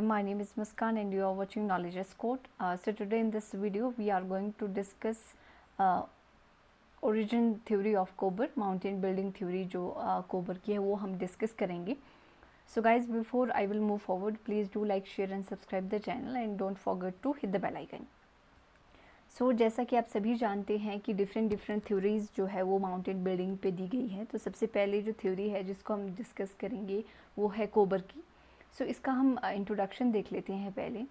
My name is Muskan and you are watching Knowledge as Quote. So today in this video we are going to discuss origin theory of Kober, mountain building theory जो Kober की है वो हम discuss करेंगे. So guys, before I will move forward, please do like, share and subscribe the channel and don't forget to hit the bell icon. So जैसा कि आप सभी जानते हैं कि डिफरेंट थ्योरीज जो है वो माउंटेन बिल्डिंग पे दी गई है. तो सबसे पहले जो थ्योरी है जिसको हम डिस्कस करेंगे वो है कोबर की. सो इसका हम इंट्रोडक्शन देख लेते हैं पहले.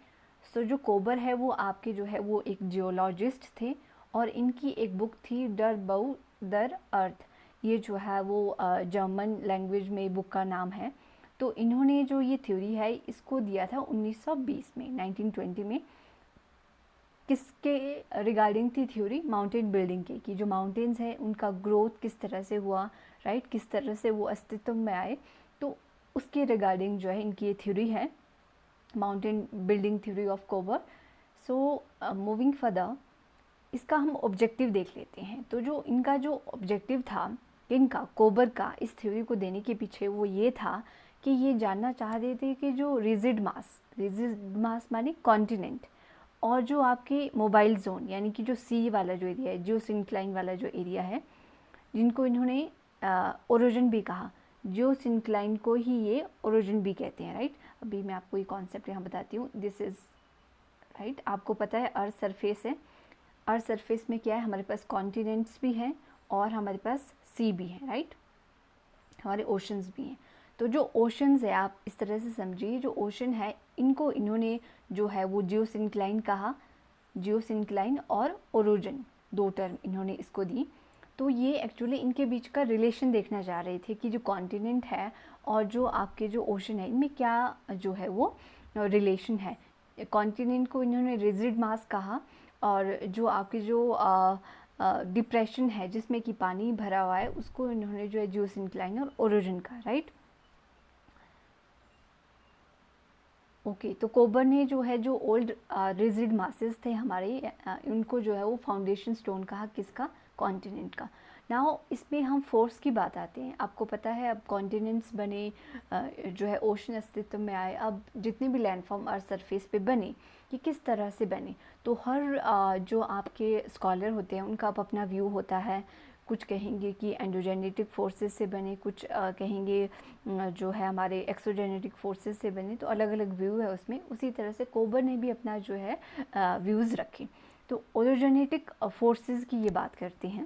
सो जो कोबर है वो आपके जो है वो एक जियोलॉजिस्ट थे और इनकी एक बुक थी डर बाउ दर अर्थ. ये जो है वो जर्मन लैंग्वेज में बुक का नाम है. तो इन्होंने जो ये थ्योरी है इसको दिया था 1920 में, 1920 में. किसके रिगार्डिंग थी थ्योरी? माउंटेन बिल्डिंग के, कि जो माउंटेन्स हैं उनका ग्रोथ किस तरह से हुआ, राइट, किस तरह से वो अस्तित्व में आए. तो उसके रिगार्डिंग जो है इनकी ये थ्योरी है, माउंटेन बिल्डिंग थ्योरी ऑफ कोबर. सो मूविंग फर्दर, इसका हम ऑब्जेक्टिव देख लेते हैं. तो जो इनका जो ऑब्जेक्टिव था इनका कोबर का इस थ्योरी को देने के पीछे वो ये था कि ये जानना चाहते थे कि जो रिजिड मास माने कॉन्टिनेंट, और जो आपके मोबाइल जोन यानी कि जो सी वाला जो एरिया है, जियो सिंक्लाइन वाला जो एरिया है, जिनको इन्होंने ओरिजिन भी कहा, जियो सिंक्लाइन को ही ये ओरिजिन भी कहते हैं, राइट. अभी मैं आपको ये कॉन्सेप्ट यहाँ बताती हूँ. दिस इज़ राइट, आपको पता है अर्थ सरफेस है. अर्थ सरफेस में क्या है, हमारे पास कॉन्टिनेंट्स भी हैं और हमारे पास सी भी है, राइट, हमारे ओशंस भी हैं. तो जो ओशंस है, आप इस तरह से समझिए, जो ओशन है इनको इन्होंने जो है वो जियो सिंक्लाइन कहा. जियो सिंक्लाइन और ओरिजिन दो टर्म इन्होंने इसको दी. तो ये एक्चुअली इनके बीच का रिलेशन देखना चाह रहे थे कि जो कॉन्टिनेंट है और जो आपके जो ओशन है इनमें क्या जो है वो रिलेशन है. कॉन्टिनेंट को इन्होंने रिजिड मास कहा और जो आपके जो डिप्रेशन है जिसमें कि पानी भरा हुआ है उसको इन्होंने जो है जियो सिंक्लाइन और ओरिजिन कहा, राइट. ओके, तो कोबर ने जो है जो ओल्ड रिजिड मासेस थे हमारे, उनको जो है वो फाउंडेशन स्टोन कहा. किसका? कॉन्टिनेंट का. नाउ इसमें हम फोर्स की बात आते हैं. आपको पता है अब कॉन्टिनेंट्स बने, जो है ओशन अस्तित्व में आए. अब जितने भी लैंडफॉर्म अर्थ सरफेस पे बने कि किस तरह से बने, तो हर जो आपके स्कॉलर होते हैं उनका अपना व्यू होता है. कुछ कहेंगे कि एंडोजेनेटिक फोर्सेस से बने, कुछ कहेंगे जो है हमारे एक्सोजेनेटिक फोर्सेस से बने. तो अलग अलग व्यू है उसमें. उसी तरह से कोबर ने भी अपना जो है व्यूज़ रखे. तो ओरोजेनेटिक फोर्सेस की ये बात करते हैं.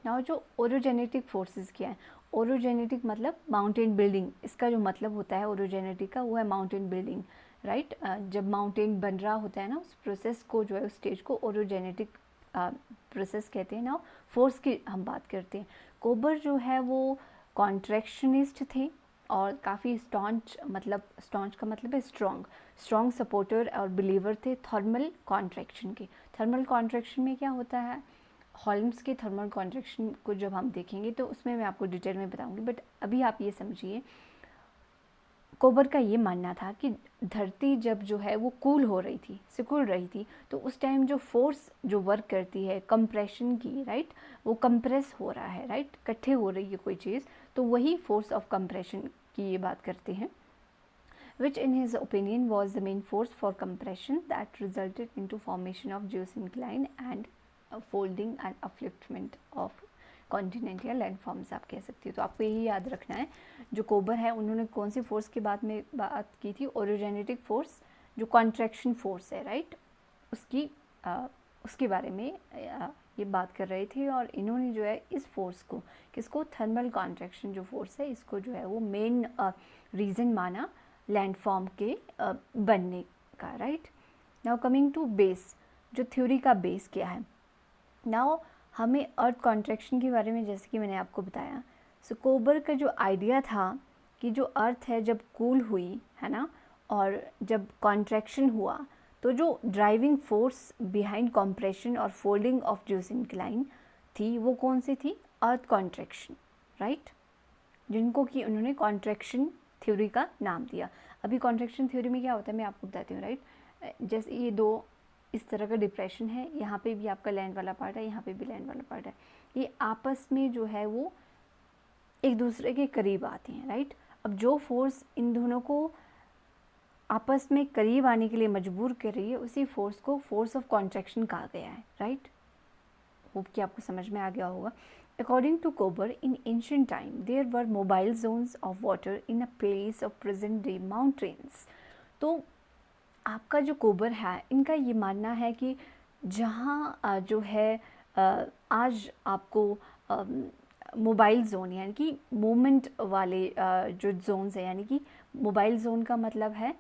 नाउ जो ओरोजेनेटिक फोर्सेस क्या है? ओरोजेनेटिक मतलब माउंटेन बिल्डिंग. इसका जो मतलब होता है ओरोजेनेटिक का वो है माउंटेन बिल्डिंग, राइट. जब माउंटेन बन रहा होता है ना, उस प्रोसेस को जो है उस स्टेज को ओरोजेनेटिक प्रोसेस कहते हैं. ना फोर्स की हम बात करते हैं. कोबर जो है वो कॉन्ट्रैक्शनिस्ट थे और काफ़ी स्टॉन्च, मतलब स्टॉन्च का मतलब है स्ट्रॉन्ग सपोर्टर और बिलीवर थे थर्मल कॉन्ट्रैक्शन के. थर्मल कॉन्ट्रैक्शन में क्या होता है, हॉल्म्स के थर्मल कॉन्ट्रैक्शन को जब हम देखेंगे तो उसमें मैं आपको डिटेल में बताऊंगी. बट अभी आप ये समझिए, कोबर का ये मानना था कि धरती जब जो है वो कूल हो रही थी, सिकुड़ रही थी, तो उस टाइम जो फोर्स जो वर्क करती है कंप्रेशन की, राइट, वो कंप्रेस हो रहा है, राइट, इकट्ठे हो रही है कोई चीज़, तो वही फोर्स ऑफ कंप्रेशन की ये बात करते हैं. which in his opinion was the main force for compression that resulted into formation of geosyncline and folding and upliftment of continent या लैंडफॉर्म्स आप कह सकती हो. तो आपको यही याद रखना है. जो कोबर है उन्होंने कौन सी फोर्स की बात की थी? ओरोजेनेटिक फोर्स, जो कॉन्ट्रैक्शन फोर्स है, राइट, उसके बारे में ये बात कर रहे थे. और इन्होंने जो है इस फोर्स को, किसको? थर्मल कॉन्ट्रैक्शन जो फोर्स है, इसको जो है वो मेन रीज़न माना लैंडफॉर्म के बनने का, right. Now coming to base, जो थ्योरी का बेस क्या है. नाउ हमें अर्थ कॉन्ट्रैक्शन के बारे में जैसे कि मैंने आपको बताया, सो कोबर का जो आइडिया था कि जो अर्थ है जब कूल हुई है ना, और जब कॉन्ट्रैक्शन हुआ, तो जो ड्राइविंग फोर्स बिहाइंड कॉम्प्रेशन और फोल्डिंग ऑफ जियोसिंक्लाइन थी वो कौन सी थी? अर्थ कॉन्ट्रैक्शन, राइट, जिनको कि उन्होंने कॉन्ट्रैक्शन थ्योरी का नाम दिया. अभी कॉन्ट्रैक्शन थ्योरी में क्या होता है मैं आपको बताती हूँ, राइट. जैसे ये दो इस तरह का डिप्रेशन है, यहाँ पे भी आपका लैंड वाला पार्ट है, यहाँ पे भी लैंड वाला पार्ट है. ये आपस में जो है वो एक दूसरे के करीब आते हैं, राइट. अब जो फोर्स इन दोनों को आपस में करीब आने के लिए मजबूर कर रही है, उसी फोर्स को फोर्स ऑफ कॉन्ट्रैक्शन कहा गया है, राइट। होप कि आपको समझ में आ गया होगा। According to Kober, in ancient time there were mobile zones of water in a place of present day mountains. तो आपका जो कोबर है, इनका ये मानना है कि जहाँ जो है आज आपको मोबाइल जोन यानी कि मूवमेंट वाले जो जोन्स है, यानी कि मोबाइल जोन का मतलब है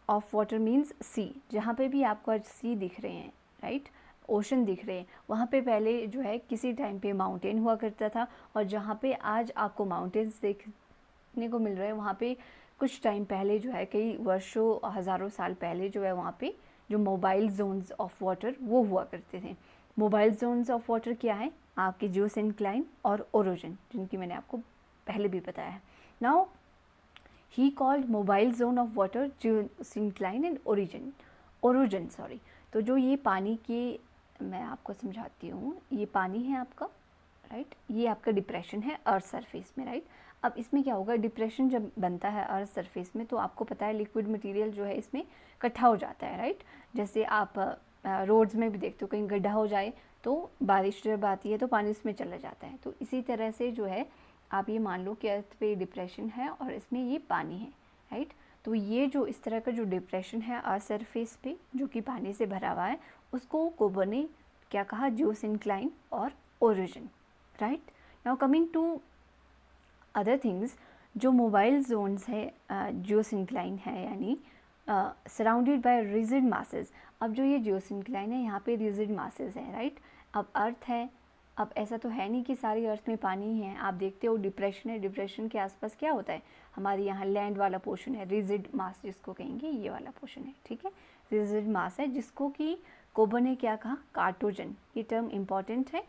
ऑफ वाटर मीन्स सी, जहाँ पे भी आपको आज सी दिख रहे हैं, राइट, ओशन दिख रहे हैं, वहाँ पे पहले जो है किसी टाइम पे माउंटेन हुआ करता था, और जहाँ पे आज आपको माउंटेन्स देखने को मिल रहे हैं, वहाँ पे कुछ टाइम पहले जो है, कई वर्षों हज़ारों साल पहले जो है, वहाँ पे जो मोबाइल जोन्स ऑफ वाटर वो हुआ करते थे। मोबाइल जोन्स ऑफ वाटर क्या है? आपके जियोसिंक्लाइन और ओरोजन, जिनकी मैंने आपको पहले भी बताया है। Now he called mobile zone of water geosyncline and orogen sorry. तो जो ये पानी के, मैं आपको समझाती हूँ, ये पानी है आपका, राइट, ये आपका डिप्रेशन है अर्थ सरफेस में, राइट। अब इसमें क्या होगा, डिप्रेशन जब बनता है अर्थ सरफेस में, तो आपको पता है लिक्विड मटेरियल जो है इसमें इकट्ठा हो जाता है, राइट। जैसे आप रोड्स में भी देखते हो, कहीं गड्ढा हो जाए तो बारिश जब आती है तो पानी उसमें चला जाता है। तो इसी तरह से जो है, आप ये मान लो कि अर्थ पे डिप्रेशन है और इसमें ये पानी है, राइट। तो ये जो इस तरह का जो डिप्रेशन है अर्थ सरफेस पे, जो कि पानी से भरा हुआ है, उसको कोबर ने क्या कहा, जियोसिंक्लाइन और origin, right. Now coming to other things, जो मोबाइल जोन्स है जियोसिंक्लाइन है, यानी सराउंडेड बाय रिजिड मासेस। अब जो ये जियोसिंक्लाइन है, यहाँ पे रिजिड मासेस है, राइट। अब अर्थ है, अब ऐसा तो है नहीं कि सारी अर्थ में पानी ही है, आप देखते हो डिप्रेशन है, डिप्रेशन के आसपास क्या होता है, हमारे यहाँ लैंड वाला पोर्शन है, रिजिड मास जिसको कहेंगे, ये वाला पोर्शन है, ठीक है, रिजिड मास है, जिसको कि कोबर ने क्या कहा, कार्टोजन। ये टर्म इम्पॉर्टेंट है,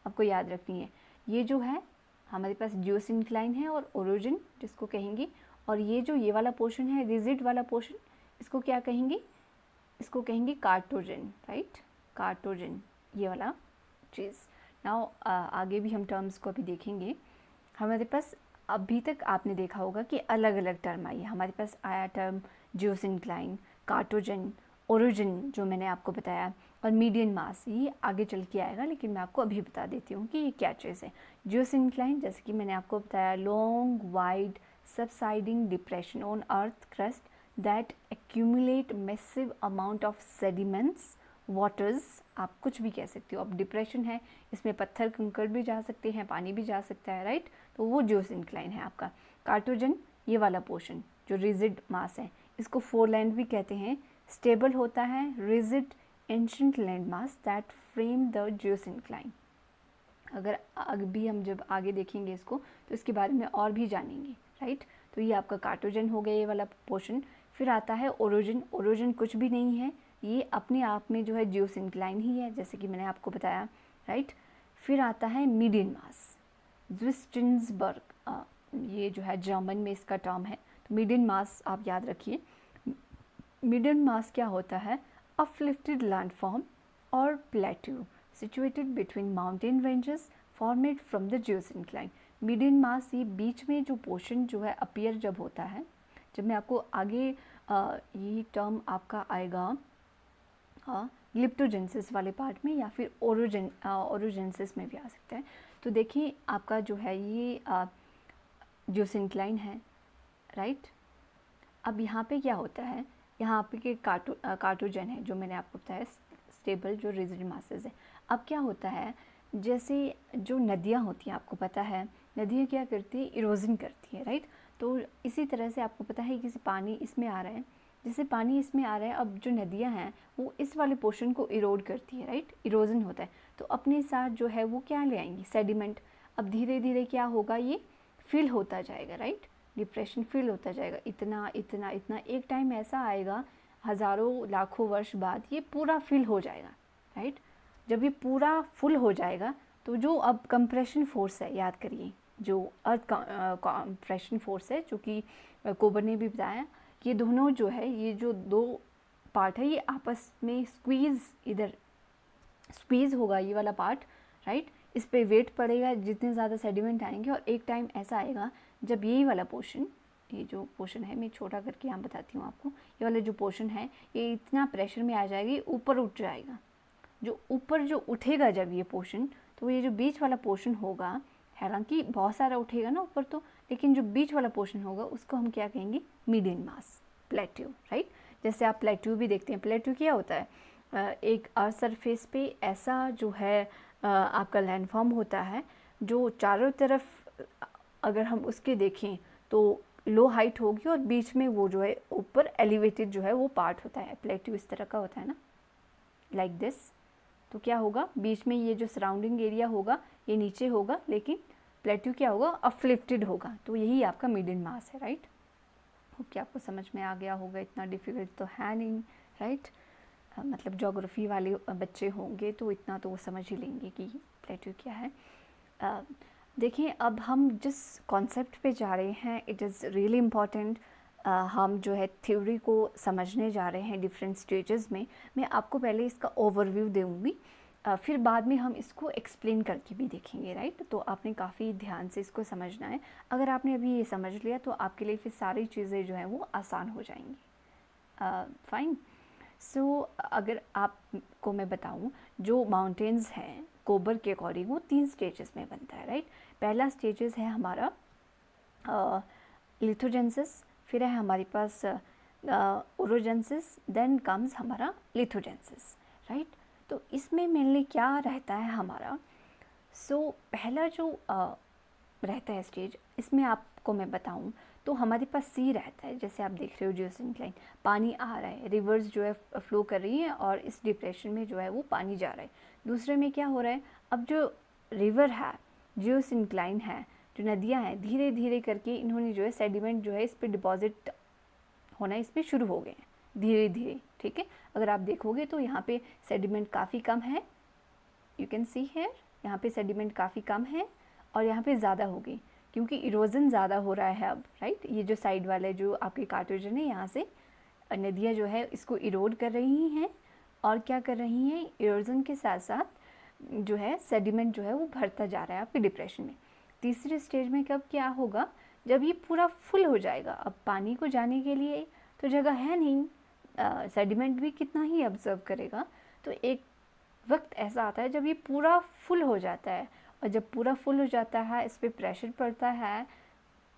आपको याद रखनी है। ये जो है हमारे पास जियोसिंक्लाइन है और ओरिजिन जिसको कहेंगे, और ये जो ये वाला पोर्शन है, रिजिड वाला पोर्शन, इसको क्या कहेंगे, इसको कहेंगे कार्टोजन, राइट, कार्टोजन, ये वाला चीज़। नाउ आगे भी हम टर्म्स को अभी देखेंगे। हमारे पास अभी तक आपने देखा होगा कि अलग अलग टर्म आई है, हमारे पास आया टर्म जियोसिंक्लाइन, कार्टोजन, ओरिजिन जो मैंने आपको बताया, और मीडियन मास, ये आगे चल के आएगा, लेकिन मैं आपको अभी बता देती हूँ कि ये क्या चीज़ है। जियोसिंक्लाइन, जैसे कि मैंने आपको बताया, long wide subsiding depression on earth crust that accumulate massive amount of sediments waters, आप कुछ भी कह सकते हो। अब डिप्रेशन है, इसमें पत्थर कंकड़ भी जा सकते हैं, पानी भी जा सकता है, राइट। तो वो जियोसिंक्लाइन है आपका। कार्टोजन, ये वाला पोर्शन जो रिजिड मास है, इसको फोरलैंड भी कहते हैं, स्टेबल होता है, rigid ancient land mass that frame the geosyncline. अगर अभी हम जब आगे देखेंगे इसको, तो इसके बारे में और भी जानेंगे, राइट। तो ये आपका कार्टोजन हो गया, ये वाला पोर्शन। फिर आता है ओरिजिन। ओरिजिन कुछ भी नहीं है, ये अपने आप में जो है जियोसिंक्लाइन ही है, जैसे कि मैंने आपको बताया, राइट। फिर आता है मीडियन मास, ज़्विस्टिन्सबर्ग, ये जो है जर्मन में इसका टर्म है। तो मीडियन मास आप याद रखिए। मीडियन मास क्या होता है, अपलिफ्टेड लैंडफॉर्म और plateau situated between mountain ranges formed from the geosincline। Median mass, ये बीच में जो पोर्शन जो है अपीयर जब होता है, जब मैं आपको आगे ये टर्म आपका आएगा लिप्टोजेंसिस वाले पार्ट में, या फिर ओरोजेंसिस में भी आ सकता है। तो देखिए आपका जो है ये जियोसिंक्लाइन है, राइट। अब यहाँ पे क्या होता है, यहाँ पे कार्टोजन है जो मैंने आपको बताया, स्टेबल जो रिजिड मासेस है। अब क्या होता है, जैसे जो नदियाँ होती हैं, आपको पता है नदियाँ क्या करती है, इरोजन करती है, राइट। तो इसी तरह से आपको पता है कि पानी इसमें आ रहा है, जैसे पानी इसमें आ रहा है, अब जो नदियाँ हैं वो इस वाले पोर्शन को इरोड करती है, राइट, इरोजन होता है। तो अपने साथ जो है वो क्या ले आएंगी, सेडिमेंट। अब धीरे धीरे क्या होगा, ये फिल होता जाएगा, राइट, डिप्रेशन फिल होता जाएगा, इतना इतना इतना, एक टाइम ऐसा आएगा हज़ारों लाखों वर्ष बाद ये पूरा फिल हो जाएगा, राइट। जब ये पूरा फुल हो जाएगा, तो जो अब कंप्रेशन फोर्स है, याद करिए, जो अर्थ कंप्रेशन फोर्स है, जो कि कोबर ने भी बताया, ये दोनों जो है, ये जो दो पार्ट है, ये आपस में इधर स्क्वीज़ होगा, ये वाला पार्ट, राइट। इस पे वेट पड़ेगा, जितने ज़्यादा सेडिमेंट आएंगे, और एक टाइम ऐसा आएगा जब यही वाला पोर्शन ये जो पोर्शन है, मैं छोटा करके यहाँ बताती हूँ आपको। ये वाला जो पोर्शन है ये इतना प्रेशर में आ जाएगी, ऊपर उठ जाएगा। जो ऊपर जो उठेगा जब ये पोर्शन, तो ये जो बीच वाला पोर्शन होगा, हालांकि बहुत सारा उठेगा ना ऊपर तो, लेकिन जो बीच वाला पोर्शन होगा उसको हम क्या कहेंगे, मीडियन मास, प्लेट्यू, राइट। जैसे आप प्लेट्यू भी देखते हैं। प्लेट्यू क्या होता है, एक अर्थ सरफेस पे ऐसा जो है आपका लैंडफॉर्म होता है जो चारों तरफ अगर हम उसके देखें तो लो हाइट होगी और बीच में वो जो है ऊपर एलिवेटेड जो है वो पार्ट होता है। प्लेट्यू इस तरह का होता है ना, लाइक दिस। तो क्या होगा, बीच में ये जो सराउंडिंग एरिया होगा ये नीचे होगा, लेकिन प्लेट्यू क्या होगा, अपलिफ्टेड होगा। तो यही आपका मीडियन मास है, राइट। क्या आपको समझ में आ गया होगा, इतना डिफ़िकल्ट तो है नहीं, राइट। मतलब ज्योग्राफी वाले बच्चे होंगे तो इतना तो वो समझ ही लेंगे कि प्लेट्यू क्या है। देखिए, अब हम जिस कॉन्सेप्ट पे जा रहे हैं, इट इज़ रियली इम्पॉर्टेंट। हम जो है थ्योरी को समझने जा रहे हैं डिफरेंट स्टेजेस में। मैं आपको पहले इसका ओवरव्यू दूँगी, फिर बाद में हम इसको एक्सप्लेन करके भी देखेंगे, राइट। तो आपने काफ़ी ध्यान से इसको समझना है। अगर आपने अभी ये समझ लिया तो आपके लिए फिर सारी चीज़ें जो हैं वो आसान हो जाएंगी। फाइन। सो अगर आपको मैं बताऊं, जो माउंटेन्स हैं कोबर के अकॉर्डिंग वो 3 स्टेजेस में बनता है, राइट। पहला स्टेजेस है हमारा लिथोजेंसिस, फिर है हमारे पास ओरोजेंसिस, देन कम्स हमारा लिथोजेंसिस, राइट। तो इसमें मेनली क्या रहता है हमारा, पहला जो रहता है स्टेज, इसमें आपको मैं बताऊं तो हमारे पास सी रहता है। जैसे आप देख रहे हो जियोसिंक्लाइन, पानी आ रहा है, रिवर्स जो है फ्लो कर रही है और इस डिप्रेशन में जो है वो पानी जा रहा है। दूसरे में क्या हो रहा है, अब जो रिवर है, जियोसिंक्लाइन है, जो नदियाँ हैं, धीरे धीरे करके इन्होंने जो है सेडिमेंट जो है इस पर डिपॉजिट होना इस पर शुरू हो गए हैं धीरे धीरे, ठीक है। अगर आप देखोगे तो यहाँ पे सेडिमेंट काफ़ी कम है, यू कैन सी हेयर, यहाँ पे सेडिमेंट काफ़ी कम है और यहाँ पे ज़्यादा होगी क्योंकि इरोजन ज़्यादा हो रहा है अब, राइट। ये जो साइड वाले जो आपके कार्टोजन है, यहाँ से नदियाँ जो है इसको इरोड कर रही हैं और क्या कर रही हैं, इरोजन के साथ साथ जो है सेडिमेंट जो है वो भरता जा रहा है आपके डिप्रेशन में। तीसरे स्टेज में कब क्या होगा, जब ये पूरा फुल हो जाएगा। अब पानी को जाने के लिए तो जगह है नहीं, सेडिमेंट भी कितना ही ऑब्जर्व करेगा। तो एक वक्त ऐसा आता है जब ये पूरा फुल हो जाता है, और जब पूरा फुल हो जाता है इस पर प्रेशर पड़ता है,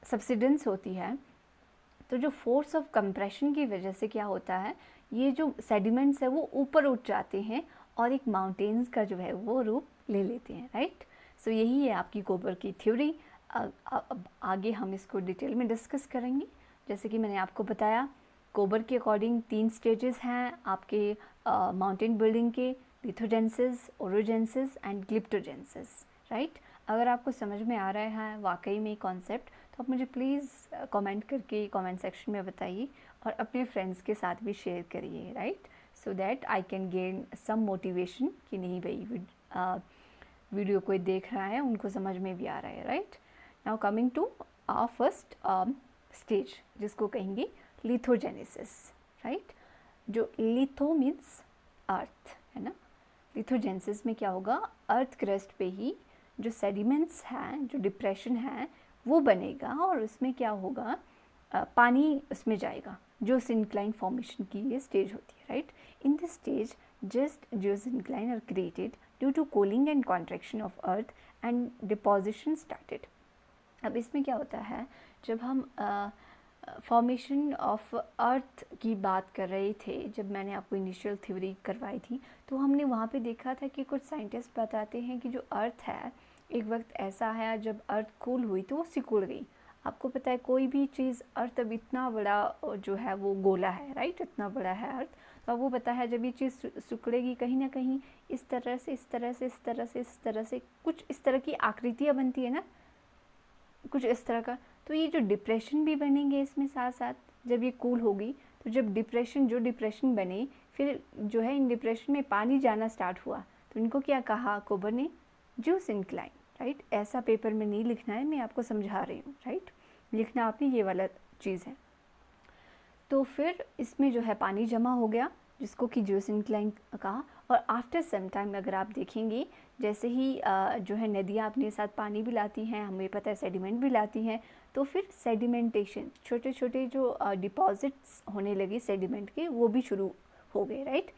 सब्सिडेंस होती है, तो जो फोर्स ऑफ कंप्रेशन की वजह से क्या होता है, ये जो सेडिमेंट्स है वो ऊपर उठ जाते हैं और एक माउंटेन्स का जो है वो रूप ले लेते हैं, राइट। सो यही है आपकी कोबर की थ्योरी। अब आगे हम इसको डिटेल में डिस्कस करेंगे। जैसे कि मैंने आपको बताया, कोबर के अकॉर्डिंग 3 स्टेजेस हैं आपके माउंटेन बिल्डिंग के, लिथोजेंसिस, ओरोजेंसिस एंड ग्लिप्टोजेंसिस, राइट। अगर आपको समझ में आ रहा है वाकई में कॉन्सेप्ट, तो आप मुझे प्लीज़ कमेंट करके कमेंट सेक्शन में बताइए और अपने फ्रेंड्स के साथ भी शेयर करिए, right, so that I can gain some motivation कि नहीं भाई वीडियो कोई देख रहा है, उनको समझ में भी आ रहा है, right. Now coming to our first stage, जिसको कहेंगे लिथोजेनेसिस, राइट। जो लिथो मीन्स अर्थ है ना, लिथोजेनेसिस में क्या होगा, अर्थ क्रस्ट पे ही जो सेडिमेंट्स हैं, जो डिप्रेशन है वो बनेगा और उसमें क्या होगा, पानी उसमें जाएगा, जो सिंक्लाइन फॉर्मेशन की ये स्टेज होती है, right. In this stage just geosyncline are created due to cooling and contraction of earth and deposition started. अब इसमें क्या होता है, जब हम फॉर्मेशन ऑफ अर्थ की बात कर रहे थे, जब मैंने आपको इनिशियल थ्योरी करवाई थी, तो हमने वहाँ पे देखा था कि कुछ साइंटिस्ट बताते हैं कि जो अर्थ है, एक वक्त ऐसा है जब अर्थ कूल हुई तो वो सिकुड़ गई। आपको पता है कोई भी चीज़, अर्थ अब इतना बड़ा जो है वो गोला है, राइट, इतना बड़ा है अर्थ। तो वो पता है जब ये चीज़ सिकुड़ेगी कहीं ना कहीं इस तरह से, इस तरह से, इस तरह से, इस तरह से, कुछ इस तरह की आकृतियाँ बनती है ना, कुछ इस तरह का। तो ये जो डिप्रेशन भी बनेंगे इसमें साथ साथ, जब ये कूल होगी तो जब जो डिप्रेशन बने, फिर जो है इन डिप्रेशन में पानी जाना स्टार्ट हुआ, तो इनको क्या कहा कोबर ने, जियोसिंक्लाइन, राइट। ऐसा पेपर में नहीं लिखना है, मैं आपको समझा रही हूँ, राइट। लिखना आपने ये वाला चीज़ है। तो फिर इसमें जो है पानी जमा हो गया, जिसको कि जियोसिंक्लाइन कहा, और आफ्टर सम टाइम अगर आप देखेंगे, जैसे ही जो है नदियाँ अपने साथ पानी भी लाती हैं, हमें पता है सेडिमेंट भी लाती हैं, तो फिर सेडिमेंटेशन, छोटे छोटे जो डिपॉजिट्स होने लगे सेडिमेंट के, वो भी शुरू हो गए, right.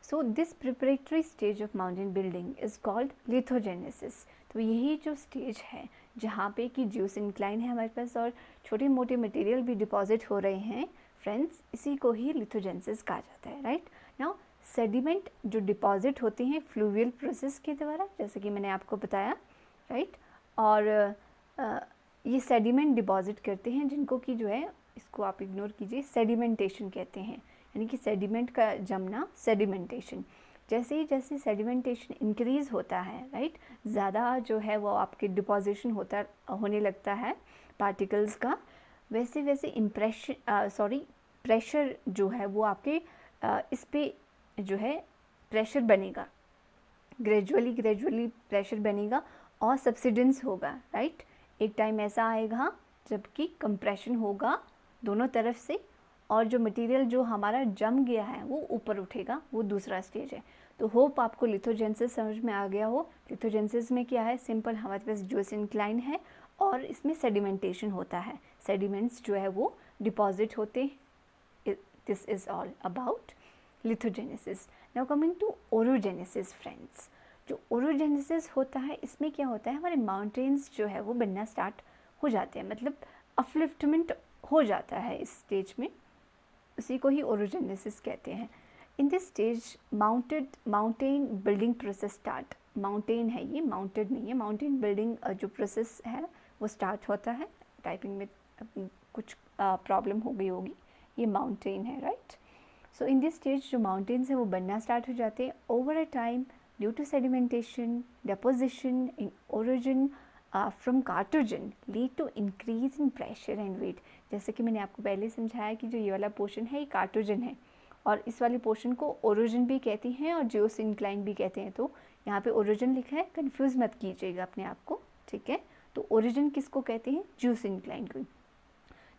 So this preparatory stage of mountain building is called lithogenesis. तो यही जो स्टेज है जहाँ पे कि ज्यूस इंक्लाइन है हमारे पास और छोटे मोटे मटेरियल भी डिपॉजिट हो रहे हैं फ्रेंड्स, इसी को ही लिथोजेनेसिस कहा जाता है, राइट। नाउ सेडिमेंट जो डिपॉजिट होते हैं फ्लूवियल प्रोसेस के द्वारा, जैसे कि मैंने आपको बताया, राइट। और ये सेडिमेंट डिपॉजिट करते हैं जिनको कि जो है, इसको आप इग्नोर कीजिए, सेडिमेंटेशन कहते हैं, यानी कि सेडिमेंट का जमना, सेडिमेंटेशन। जैसे सेडिमेंटेशन इंक्रीज़ होता है, राइट, ज़्यादा जो है वो आपके डिपॉजिशन होने लगता है पार्टिकल्स का, वैसे वैसे प्रेशर जो है वो आपके इस पे जो है प्रेशर बनेगा, ग्रेजुअली प्रेशर बनेगा और सब्सिडेंस होगा, राइट। एक टाइम ऐसा आएगा जबकि कंप्रेशन होगा दोनों तरफ से और जो मटेरियल जो हमारा जम गया है वो ऊपर उठेगा, वो दूसरा स्टेज है। तो होप आपको लिथोजेनेसिस समझ में आ गया हो। लिथोजेनेसिस में क्या है, सिंपल हमारे पास ज्यूस इंक्लाइन है और इसमें सेडिमेंटेशन होता है, सेडिमेंट्स जो है वो डिपॉजिट होते हैं। This is all about lithogenesis. Now coming to orogenesis friends. जो ओरोजेनेसिस होता है, इसमें क्या होता है, हमारे माउंटेन्स जो है वो बनना स्टार्ट हो जाते हैं, मतलब अपलिफ्टमेंट हो जाता है इस स्टेज में, उसी को ही ओरोजेनेसिस कहते हैं। इन this stage mountain building process start. Mountain है ये, माउंटेड नहीं है, माउंटेन बिल्डिंग जो प्रोसेस है वो स्टार्ट होता है। टाइपिंग में कुछ प्रॉब्लम हो गई होगी, ये माउंटेन है, right. So in this stage जो माउंटेन्स है वो बनना स्टार्ट हो जाते हैं over a time due to sedimentation, deposition in origin from cratogen lead to increase in pressure and weight. जैसे कि मैंने आपको पहले समझाया कि जो ये वाला पोर्शन है ये कार्टोजन है और इस वाले पोर्शन को ओरिजिन भी कहते हैं और ज्यूस इंक्लाइन भी कहते हैं। तो यहाँ पे ओरिजिन लिखा है, कंफ्यूज मत कीजिएगा अपने आप को, ठीक है। तो ओरिजिन किसको कहते हैं, ज्यूस इंक्लाइन को।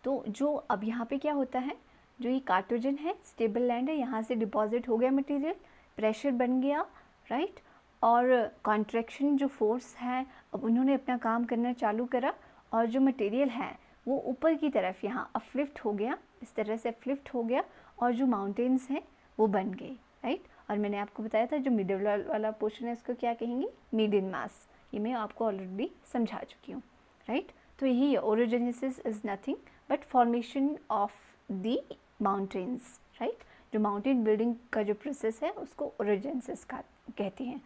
तो जो अब यहाँ पे क्या होता है, जो ये कार्टोजन है, स्टेबल लैंड है, यहाँ से डिपॉजिट हो गया मटेरियल, प्रेशर बन गया, राइट, और कॉन्ट्रैक्शन जो फोर्स है, अब उन्होंने अपना काम करना चालू करा और जो मटेरियल है वो ऊपर की तरफ यहाँ अपलिफ्ट हो गया, इस तरह से अपलिफ्ट हो गया और जो माउंटेन्स हैं वो बन गए, राइट। और मैंने आपको बताया था जो मिडिल वाला पोर्शन है उसको क्या कहेंगे, मीडियन मास, ये मैं आपको ऑलरेडी समझा चुकी हूँ, राइट। तो यही है, orogenesis is nothing but formation of the mountains, right. जो माउंटेन बिल्डिंग का जो प्रोसेस है उसको ओरोजेनेसिस कहते हैं।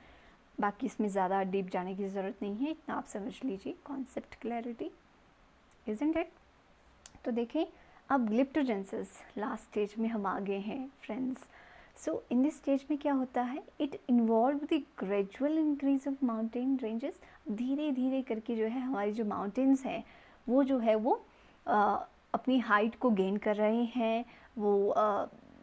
बाकी इसमें ज़्यादा डीप जाने की ज़रूरत नहीं है, इतना आप समझ लीजिए, कॉन्सेप्ट क्लैरिटी, इज़न्ट इट। तो देखें अब ग्लिप्टोजेनेसिस, लास्ट स्टेज में हम आ गए हैं friends. So in this stage में क्या होता है, it involve the gradual increase of mountain ranges. धीरे धीरे करके जो है हमारी जो माउंटेन्स हैं वो जो है वो अपनी हाइट को गेन कर रहे हैं, वो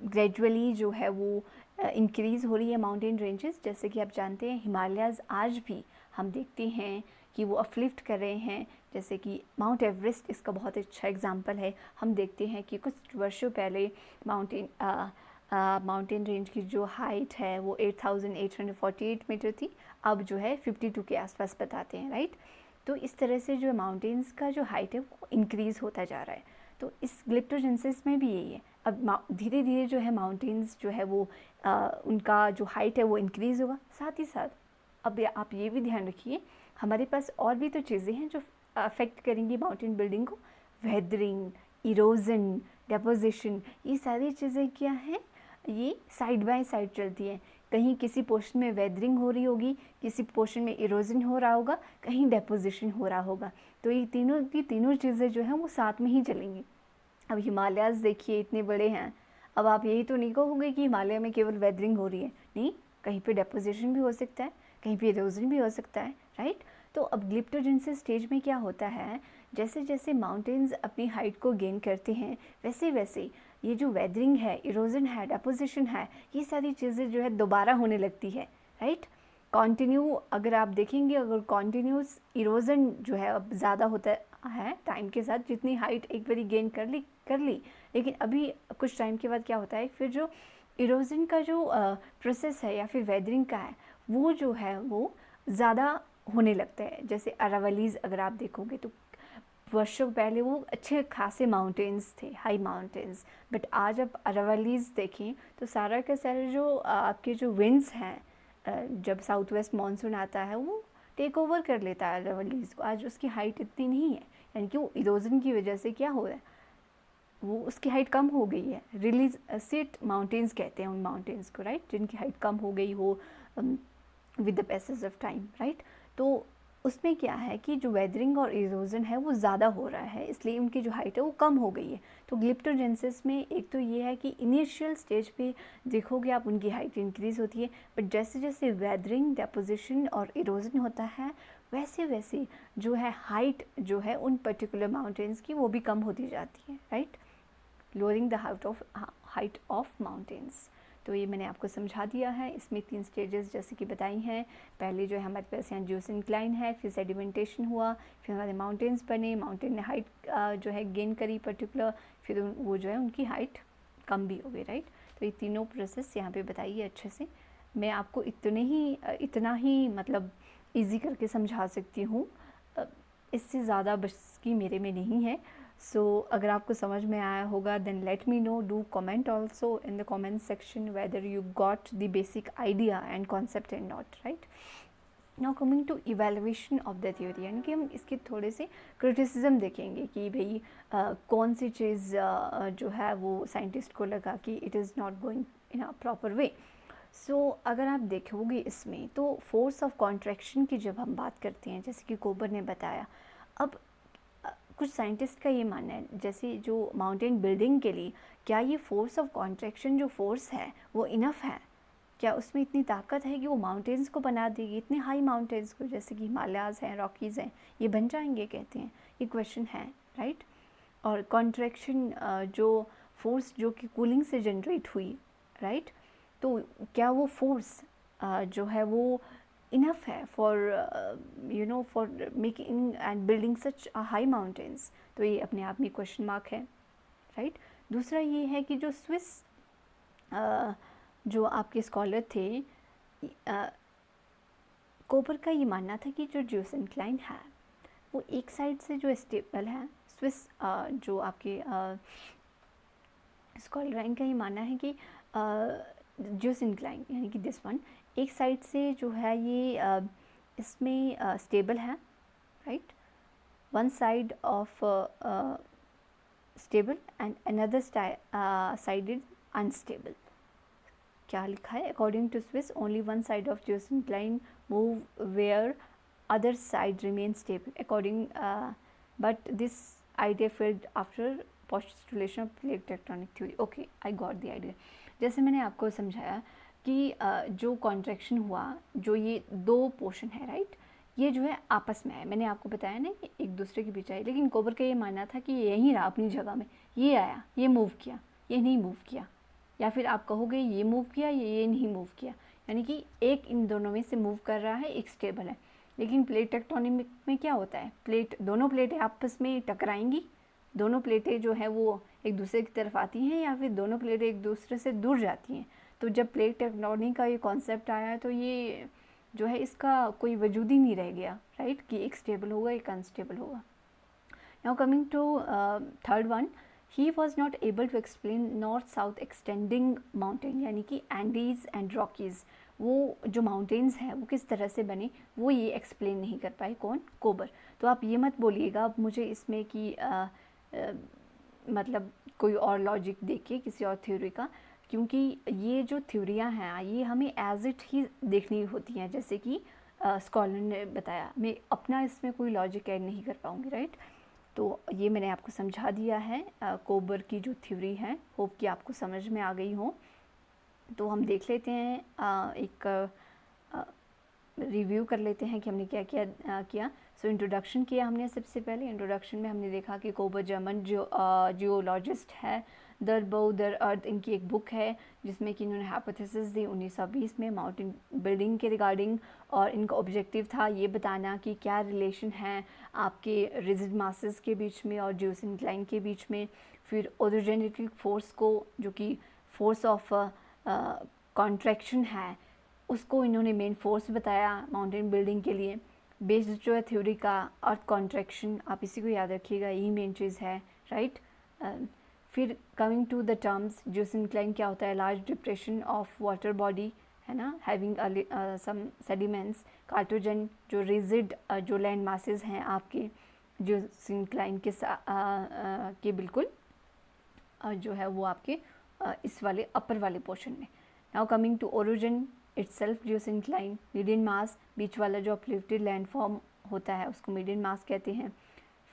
ग्रेजुअली जो है वो इंक्रीज़ हो रही है माउंटेन रेंजेस। जैसे कि आप जानते हैं हिमालयाज़ आज भी हम देखते हैं कि वो अपलिफ्ट कर रहे हैं, जैसे कि माउंट एवरेस्ट इसका बहुत अच्छा एग्जांपल है। हम देखते हैं कि कुछ वर्षों पहले माउंटेन रेंज की जो हाइट है वो 8,848 मीटर थी, अब जो है 52 के आसपास बताते हैं, राइट। तो इस तरह से जो माउंटेन्स का जो हाइट है वो इंक्रीज़ होता जा रहा है। तो इस ग्लिप्टोजेनेसिस में भी यही है, अब धीरे धीरे जो है माउंटेन्स जो है वो उनका जो हाइट है वो इंक्रीज़ होगा। साथ ही साथ अब आप ये भी ध्यान रखिए, हमारे पास और भी तो चीज़ें हैं जो अफेक्ट करेंगी माउंटेन बिल्डिंग को, वेदरिंग, इरोजन, डेपोजिशन, ये सारी चीज़ें क्या हैं, ये साइड बाय साइड चलती हैं। कहीं किसी पोर्शन में वेदरिंग हो रही होगी, किसी पोर्शन में इरोजन हो रहा होगा, कहीं डेपोजिशन हो रहा होगा। तो ये तीनों चीज़ें जो हैं वो साथ में ही चलेंगी। अब हिमालयाज़ देखिए इतने बड़े हैं, अब आप यही तो नहीं कहोगे कि हिमालय में केवल वेदरिंग हो रही है, नहीं, कहीं पे डेपोजिशन भी हो सकता है, कहीं पे इरोजन भी हो सकता है, राइट। तो अब ग्लिप्टोजेनेसिस स्टेज में क्या होता है, जैसे जैसे माउंटेन्स अपनी हाइट को गेन करते हैं वैसे वैसे ये जो वेदरिंग है, इरोजन है, डेपोजिशन है, ये सारी चीज़ें जो है दोबारा होने लगती है, राइट। कॉन्टिन्यू अगर आप देखेंगे, अगर कॉन्टिन्यूस इरोजन जो है अब ज़्यादा होता है टाइम के साथ, जितनी हाइट एक बारी गेन कर ली, लेकिन अभी कुछ टाइम के बाद क्या होता है, फिर जो इरोजन का जो प्रोसेस है या फिर वेदरिंग का है वो जो है वो ज़्यादा होने लगता है। जैसे अरावलीज़ अगर आप देखोगे तो वर्षों पहले वो अच्छे खासे माउंटेन्स थे, हाई माउंटेन्स, बट आज आप अरावलीज़ देखें तो सारा का सारा जो आपके जो विंड्स हैं, जब साउथ वेस्ट मानसून आता है वो टेक ओवर कर लेता है अरावलीज़ को। आज उसकी हाइट इतनी नहीं है, यानी कि वो इरोजन की वजह से क्या हो रहा है, वो उसकी हाइट कम हो गई है। रिलीज सीट माउंटेन्स कहते हैं उन माउंटेन्स को, राइट, जिनकी हाइट कम हो गई हो with the passage of time, right. तो उसमें क्या है कि जो वेदरिंग और इरोजन है वो ज़्यादा हो रहा है, इसलिए उनकी जो हाइट है वो कम हो गई है। तो ग्लिप्टोजेंसिस में एक तो ये है कि इनिशियल स्टेज पे देखोगे आप उनकी हाइट इंक्रीज़ होती है, बट जैसे जैसे वेदरिंग, डेपोजिशन और इरोजन होता है वैसे वैसे जो है हाइट जो है उन पर्टिकुलर माउंटेन्स की वो भी कम होती जाती है, right, lowering the height of mountains. तो ये मैंने आपको समझा दिया है। इसमें 3 स्टेजेस जैसे कि बताई हैं। पहले जो है हमारे पास यहाँ जियोसिंक्लाइन है, फिर सेडिमेंटेशन हुआ, फिर हमारे माउंटेन्स बने, माउंटेन ने हाइट जो है गेन करी पर्टिकुलर, फिर वो जो है उनकी हाइट कम भी हो गई, राइट। तो ये तीनों प्रोसेस यहाँ पे बताइए अच्छे से। मैं आपको इतना ही मतलब ईजी करके समझा सकती हूँ, इससे ज़्यादा बस की मेरे में नहीं है। सो अगर आपको समझ में आया होगा then let me know, do comment also in the comment section whether you got the basic idea and concept and not, right. Now coming to evaluation of the theory, यानी कि हम इसके थोड़े से क्रिटिसिज्म देखेंगे कि भाई कौन सी चीज़ जो है वो साइंटिस्ट को लगा कि it is not going in a proper way. So अगर आप देखोगे इसमें तो फोर्स ऑफ कॉन्ट्रैक्शन की जब हम बात करते हैं, जैसे कि कोबर ने बताया, अब कुछ साइंटिस्ट का ये मानना है जैसे जो माउंटेन बिल्डिंग के लिए क्या ये फोर्स ऑफ कॉन्ट्रैक्शन जो फोर्स है वो इनफ है, क्या उसमें इतनी ताकत है कि वो माउंटेन्स को बना देगी, इतने हाई माउंटेन्स को जैसे कि हिमालयाज़ हैं, रॉकीज़ हैं, ये बन जाएंगे, कहते हैं, ये क्वेश्चन है, राइट। और कॉन्ट्रैक्शन जो फोर्स जो कि कूलिंग से जनरेट हुई, राइट, तो क्या वो फोर्स जो है वो इनफ है for for making and building such high mountains. तो ये अपने आप में क्वेश्चन मार्क है, राइट। दूसरा ये है कि जो स्विस जो आपके स्कॉलर थे, कोपर का ये मानना था कि जो जियोसिंक्लाइन है वो एक साइड से जो स्टेबल है, स्विस जो आपके स्कॉलर का ये मानना है कि जियोसिंक्लाइन यानी कि दिस वन एक साइड से जो है ये इसमें स्टेबल है, right, one side of stable and another side is unstable. क्या लिखा है, according to Swiss only one side of geosyncline move where other side remain stable according, but this idea failed after postulation of plate tectonic theory. Okay, I got the idea. जैसे मैंने आपको समझाया कि जो contraction हुआ, जो ये दो पोर्शन है, राइट, ये जो है आपस में है, मैंने आपको बताया ना कि एक दूसरे के बीच आए, लेकिन कोबर का ये मानना था कि यहीं रहा अपनी जगह में, ये आया, ये मूव किया, ये नहीं मूव किया, या फिर आप कहोगे ये मूव किया, ये नहीं मूव किया, यानी कि एक इन दोनों में से मूव कर रहा है, एक स्टेबल है। लेकिन प्लेट टेक्टोनिक में क्या होता है, दोनों प्लेटें आपस में टकराएंगी, दोनों प्लेटें जो है वो एक दूसरे की तरफ आती हैं, या फिर दोनों प्लेटें एक दूसरे से दूर जाती हैं। तो जब प्लेट टेक्टोनिक का ये कॉन्सेप्ट आया तो ये जो है इसका कोई वजूद ही नहीं रह गया, राइट, कि एक स्टेबल होगा एक अनस्टेबल होगा। Now coming to third one, he was not able to explain north south extending mountain, यानी कि एंडीज़ एंड रॉकीज़, वो जो माउंटेन्स हैं वो किस तरह से बने वो ये एक्सप्लेन नहीं कर पाए, कौन, कोबर। तो आप ये मत बोलिएगा अब मुझे इसमें कि मतलब कोई और लॉजिक देखिए किसी और थ्योरी का, क्योंकि ये जो थ्योरियाँ हैं ये हमें एज इट ही देखनी होती हैं, जैसे कि स्कॉलर ने बताया, मैं अपना इसमें कोई लॉजिक ऐड नहीं कर पाऊँगी, राइट। तो ये मैंने आपको समझा दिया है कोबर की जो थ्योरी है, होप कि आपको समझ में आ गई हो। तो हम देख लेते हैं एक रिव्यू कर लेते हैं कि हमने क्या किया। सो इंट्रोडक्शन किया हमने, सबसे पहले इंट्रोडक्शन में हमने देखा कि कोबर जर्मन जियोलॉजिस्ट है। दर बो दर अर्थ इनकी एक बुक है जिसमें कि इन्होंने हाइपोथेसिस दी 1920 में माउंटेन बिल्डिंग के रिगार्डिंग, और इनका ऑब्जेक्टिव था ये बताना कि क्या रिलेशन है आपके रिजिड मासेस के बीच में और जियोसिंक्लाइन के बीच में, फिर ओरिजिनेटिंग फोर्स को जो कि फोर्स ऑफ कॉन्ट्रैक्शन है उसको इन्होंने मेन फोर्स बताया माउंटेन बिल्डिंग के लिए। बेस्ड जो है थ्योरी का अर्थ कॉन्ट्रैक्शन, आप इसी को याद रखिएगा, यही मेन चीज़ है, राइट। फिर coming to the terms, geosyncline क्या होता है? Large depression of water body, है ना, हैविंग सम सेडिमेंट्स, कार्टोजन जो रिजिड जो लैंड मासेस हैं आपके जियोसिंक्लाइन के बिल्कुल जो है वो आपके इस वाले अपर वाले पोर्शन में। Now coming to origin itself, geosyncline median mass, बीच वाला जो अपलिफ्टेड लैंड फॉर्म होता है उसको मीडियन मास कहते हैं।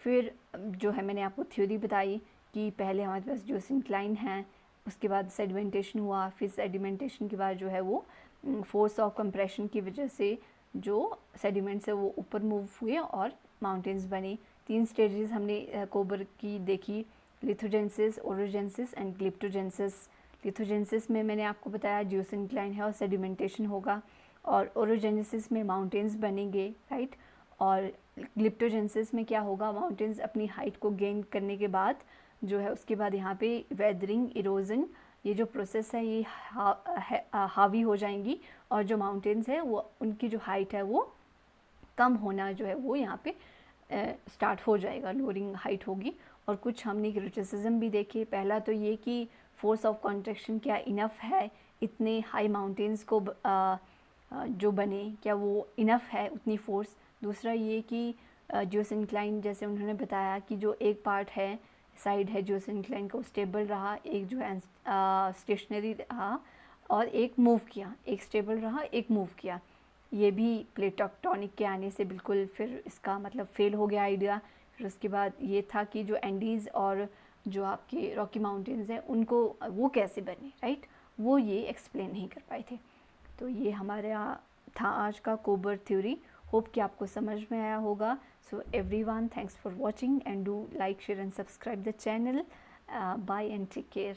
फिर जो है मैंने आपको थ्योरी बताई कि पहले हमारे पास जियोसिंक्लाइन है, उसके बाद सेडिमेंटेशन हुआ, फिर सेडिमेंटेशन के बाद जो है वो फोर्स ऑफ कंप्रेशन की वजह से जो सेडिमेंट्स है वो ऊपर मूव हुए और माउंटेन्स बने। 3 स्टेजेस हमने कोबर की देखी, लिथोजेंसिस, ओरोजेंसिस एंड ग्लिप्टोजेंसिस। लिथोजेंसिस में मैंने आपको बताया जियोसिंक्लाइन है और सेडिमेंटेशन होगा, और ओरोजेनेसिस में माउंटेन्स बनेंगे, राइट। और ग्लिप्टोजेंसिस में क्या होगा? माउंटेन्स अपनी हाइट को गेन करने के बाद जो है उसके बाद यहाँ पे वेदरिंग, इरोजन, ये जो प्रोसेस है ये हावी हो जाएंगी, और जो माउंटेन्स है वो उनकी जो हाइट है वो कम होना जो है वो यहाँ पे स्टार्ट हो जाएगा, लोअरिंग हाइट होगी। और कुछ हमने क्रिटिसिज्म भी देखे। पहला तो ये कि फोर्स ऑफ कॉन्ट्रैक्शन क्या इनफ है इतने हाई माउंटेन्स को जो बने, क्या वो इनफ है उतनी फोर्स। दूसरा ये कि जियोसिंक्लाइन जैसे उन्होंने बताया कि जो एक पार्ट है साइड है जियोसिंक्लाइन का स्टेबल रहा, एक जो है स्टेशनरी रहा, और एक मूव किया, एक स्टेबल रहा एक मूव किया। ये भी प्लेट टेक्टोनिक के आने से बिल्कुल फिर इसका मतलब फेल हो गया आइडिया। फिर उसके बाद ये था कि जो एंडीज़ और जो आपके रॉकी माउंटेन्स हैं उनको वो कैसे बने, राइट, वो ये एक्सप्लेन नहीं कर पाए थे। तो ये हमारा था आज का कोबर थ्योरी। होप कि आपको समझ में आया होगा। So everyone, thanks for watching and do like, share and subscribe the channel. Bye and take care.